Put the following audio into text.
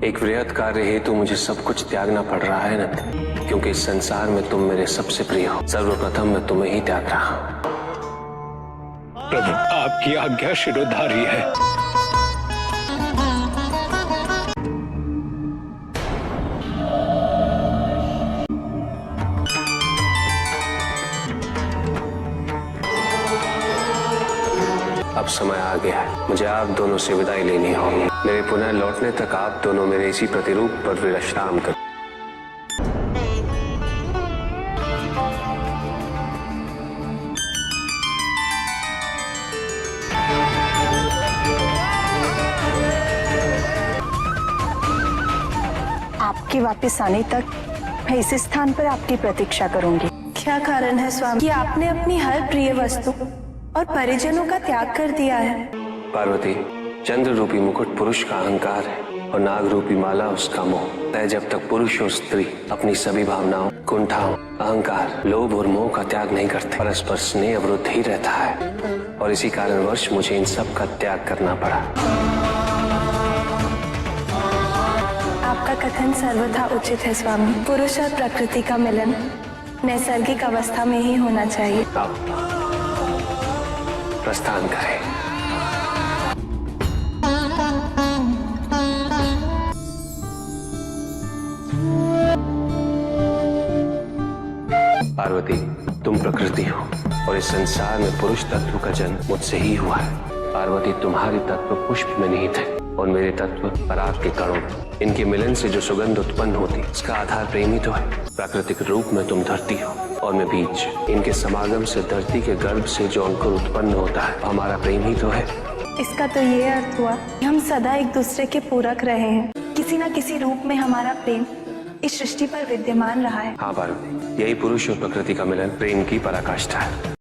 एक वृहद कार्य हेतु मुझे सब कुछ त्यागना पड़ रहा है नंद, क्योंकि इस संसार में तुम मेरे सबसे प्रिय हो। सर्वप्रथम मैं तुम्हें ही त्याग रहा हूँ। प्रभु, आपकी आज्ञा शिरोधार्य है। अब समय आ गया है, मुझे आप दोनों से विदाई लेनी होगी। मेरे पुनः लौटने तक आप दोनों मेरे इसी प्रतिरूप पर विश्राम करो। आपके वापस आने तक मैं इस स्थान पर आपकी प्रतीक्षा करूंगी। क्या कारण है स्वामी कि आपने अपनी हर प्रिय वस्तु और परिजनों का त्याग कर दिया है? पार्वती, चंद्र रूपी मुकुट पुरुष का अहंकार है और नाग रूपी माला उसका मोह है। जब तक पुरुष और स्त्री अपनी सभी भावनाओं, कुंठाओं, अहंकार, लोभ और मोह का त्याग नहीं करते, परस्पर स्नेह अवरुद्ध ही रहता है। और इसी कारणवश मुझे इन सब का त्याग करना पड़ा। आपका कथन सर्वथा उचित है स्वामी। पुरुष और प्रकृति का मिलन नैसर्गिक अवस्था में ही होना चाहिए। आप प्रस्थान करें। पार्वती, तुम प्रकृति हो और इस संसार में पुरुष तत्व का जन्म मुझसे ही हुआ है। पार्वती, तुम्हारे तत्व पुष्प में निहित है और मेरे तत्व पराग के कणों में। इनके मिलन से जो सुगंध उत्पन्न होती, इसका आधार प्रेम ही तो है। प्राकृतिक रूप में तुम धरती हो और मैं बीज। इनके समागम से धरती के गर्भ से जो अंकुर उत्पन्न होता है, हमारा प्रेम ही तो है। इसका तो ये अर्थ हुआ कि हम सदा एक दूसरे के पूरक रहे हैं। किसी न किसी रूप में हमारा प्रेम इस सृष्टि पर विद्यमान रहा है। हाँ पार्वती, यही पुरुष और प्रकृति का मिलन प्रेम की पराकाष्ठा है।